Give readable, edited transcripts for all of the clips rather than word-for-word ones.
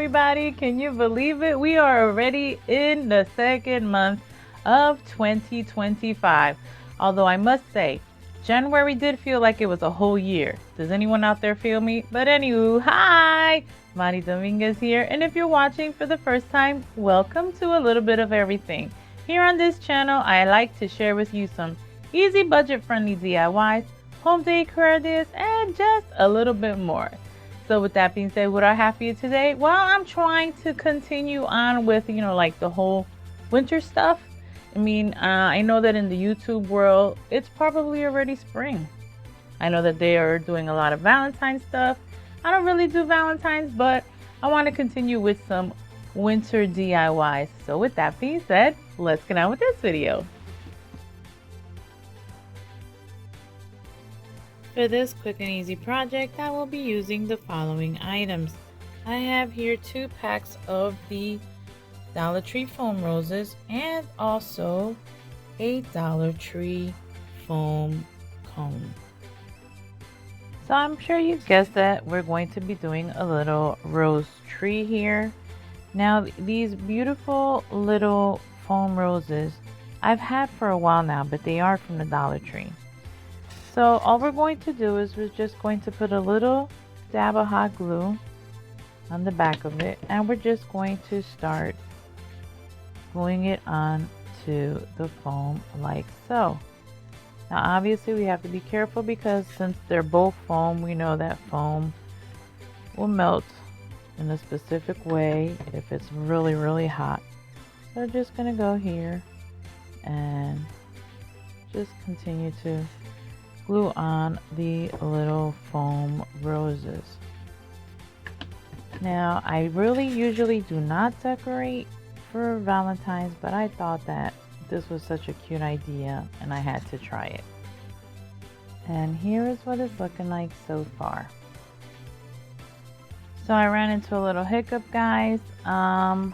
everybody. Can you believe it? We are already in the second month of 2025. Although I must say, January did feel like it was a whole year. Does anyone out there feel me? But anywho, hi! Mari Dominguez here, and if you're watching for the first time, welcome to a little bit of everything. Here on this channel, I like to share with you some easy budget-friendly DIYs, home decor ideas, and just a little bit more. So with that being said, what I have for you today? Well, I'm trying to continue on with, like the whole winter stuff. I know that in the YouTube world, it's probably already spring. I know that they are doing a lot of Valentine stuff. I don't really do Valentines, but I want to continue with some winter DIYs. So with that being said, let's get on with this video. For this quick and easy project, I will be using the following items. I have here 2 packs of the Dollar Tree foam roses and also a Dollar Tree foam cone. So I'm sure you guessed that we're going to be doing a little rose tree here. Now these beautiful little foam roses I've had for a while now, but they are from the Dollar Tree. So all we're going to do is we're just going to put a little dab of hot glue on the back of it, and we're just going to start gluing it on to the foam like so. Now obviously we have to be careful because since they're both foam, we know that foam will melt in a specific way if it's really hot. So we're just going to go here and just continue to glue on the little foam roses. Now I really usually do not decorate for Valentine's, but I thought that this was such a cute idea and I had to try it. And here is what it's looking like so far. So I ran into a little hiccup, guys. I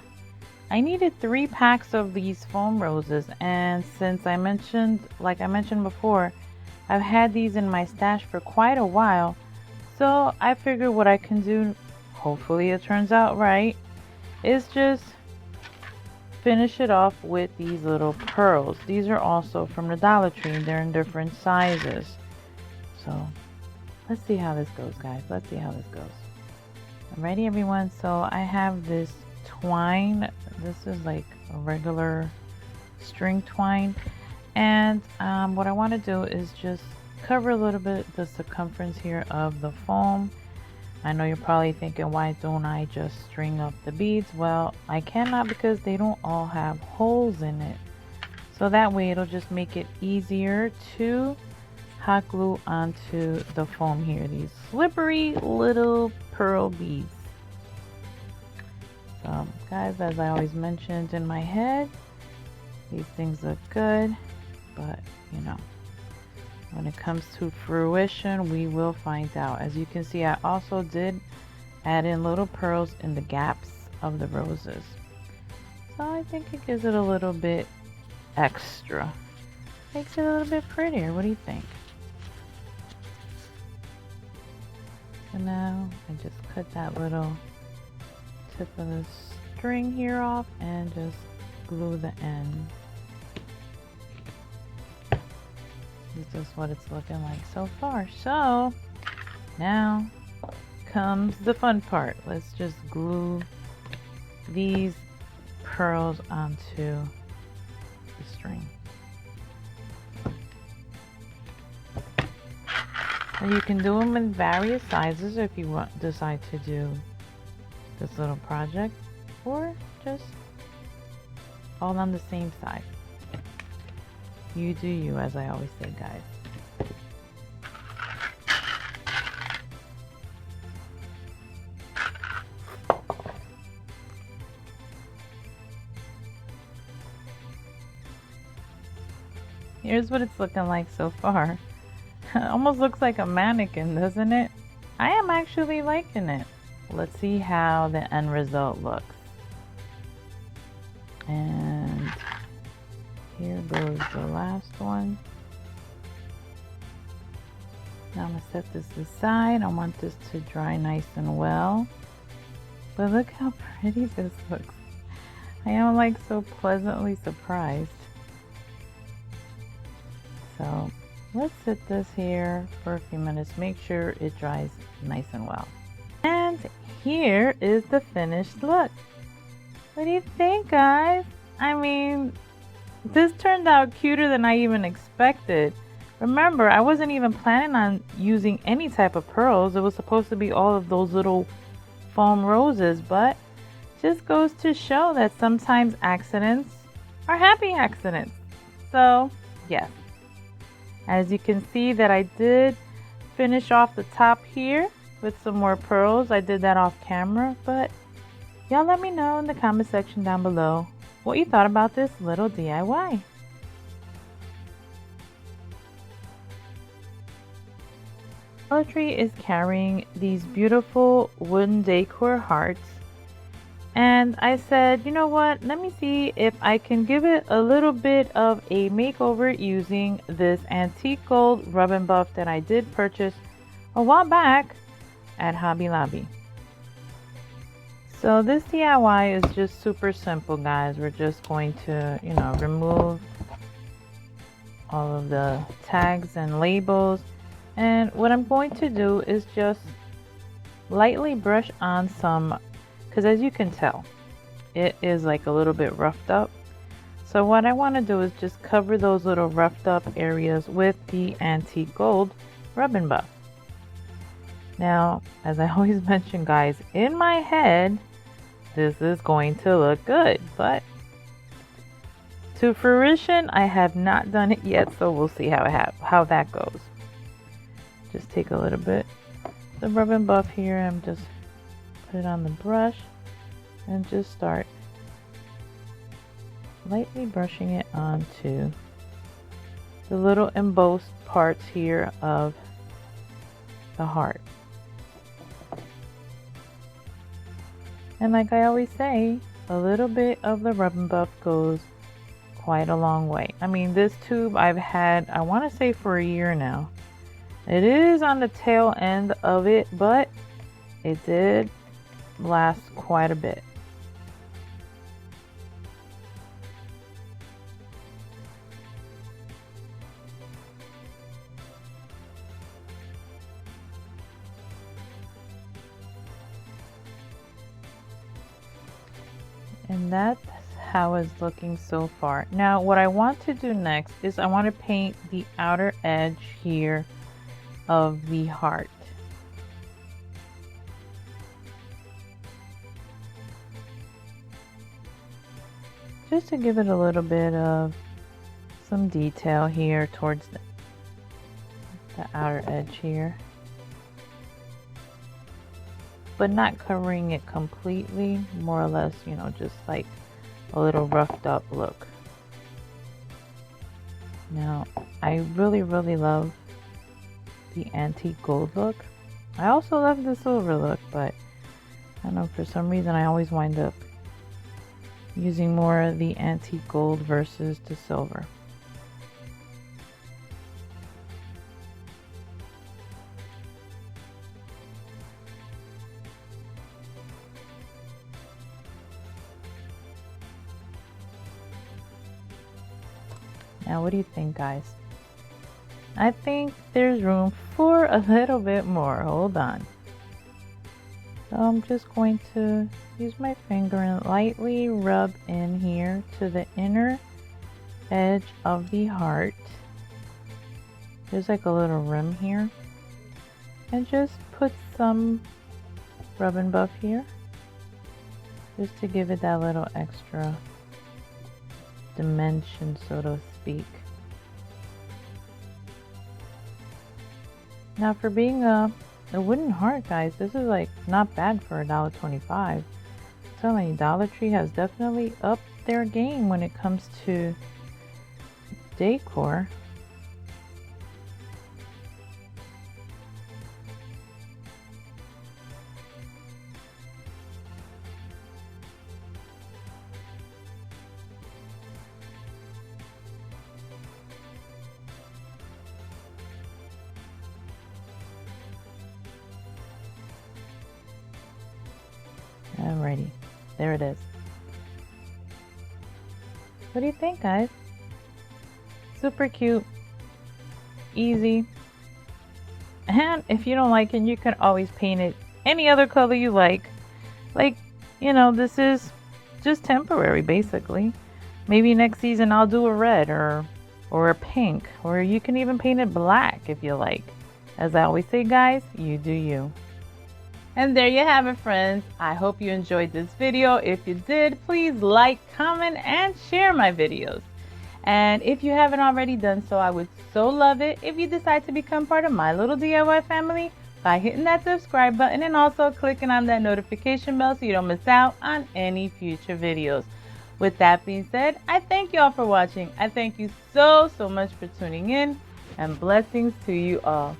needed 3 packs of these foam roses, and since like I mentioned before, I've had these in my stash for quite a while, so I figured what I can do, hopefully it turns out right, is just finish it off with these little pearls. These are also from the Dollar Tree. They're in different sizes. So let's see how this goes, guys. Let's see how this goes. Ready, everyone? So I have this twine. This is like a regular string twine. And what I want to do is just cover a little bit the circumference here of the foam. I know you're probably thinking, why don't I just string up the beads? Well, I cannot because they don't all have holes in it. So that way it'll just make it easier to hot glue onto the foam here. These slippery little pearl beads. So guys, as I always mentioned in my head, these things look good. But when it comes to fruition, we will find out. As you can see, I also did add in little pearls in the gaps of the roses. So I think it gives it a little bit extra. Makes it a little bit prettier. What do you think? So now I just cut that little tip of the string here off and just glue the end. This is what it's looking like so far. So now comes the fun part. Let's just glue these pearls onto the string. And you can do them in various sizes if you decide to do this little project, or just all on the same size. You do you, as I always say, guys. Here's what it's looking like so far. Almost looks like a mannequin, doesn't it? I am actually liking it. Let's see how the end result looks. And here goes the last one. Now I'm going to set this aside. I want this to dry nice and well. But look how pretty this looks. I am like so pleasantly surprised. So let's sit this here for a few minutes, make sure it dries nice and well. And here is the finished look. What do you think, guys? I mean, this turned out cuter than I even expected. Remember, I wasn't even planning on using any type of pearls. It was supposed to be all of those little foam roses, but just goes to show that sometimes accidents are happy accidents. So, yes. As you can see that I did finish off the top here with some more pearls. I did that off camera, but y'all let me know in the comment section down below what you thought about this little DIY. Dollar Tree is carrying these beautiful wooden decor hearts, and I said, you know what, let me see if I can give it a little bit of a makeover using this antique gold rub and buff that I did purchase a while back at Hobby Lobby. So this DIY is just super simple, guys. We're just going to, remove all of the tags and labels. And what I'm going to do is just lightly brush on some, because as you can tell, it is like a little bit roughed up. So what I want to do is just cover those little roughed up areas with the antique gold rub and buff. Now, as I always mention, guys, in my head, this is going to look good, but to fruition, I have not done it yet, so we'll see how that goes. Just take a little bit of the rub and buff here. I'm just put it on the brush and just start lightly brushing it onto the little embossed parts here of the heart. And like I always say, a little bit of the rub and buff goes quite a long way. I mean, this tube I've had, I want to say, for a year now. It is on the tail end of it, but it did last quite a bit. And that's how it's looking so far. Now what I want to do next is I want to paint the outer edge here of the heart. Just to give it a little bit of some detail here towards the outer edge here. But not covering it completely, more or less, just like a little roughed up look. Now, I really, really love the antique gold look. I also love the silver look, but I don't know, for some reason I always wind up using more of the antique gold versus the silver. Now, what do you think, guys? I think there's room for a little bit more. Hold on. So I'm just going to use my finger and lightly rub in here to the inner edge of the heart. There's like a little rim here. And just put some rub and buff here, just to give it that little extra dimension, so to speak. Now, for being a wooden heart, guys, this is like not bad for $1.25. I'm telling you, Dollar Tree has definitely upped their game when it comes to decor. Alrighty, there it is. What do you think, guys? Super cute, easy. And if you don't like it, you can always paint it any other color you like. Like, you know, this is just temporary, basically. Maybe next season I'll do a red or a pink, or you can even paint it black if you like. As I always say, guys, you do you. And there you have it, friends. I hope you enjoyed this video. If you did, please like, comment, and share my videos. And if you haven't already done so, I would so love it if you decide to become part of my little DIY family by hitting that subscribe button and also clicking on that notification bell so you don't miss out on any future videos. With that being said, I thank you all for watching. I thank you so much for tuning in, and blessings to you all.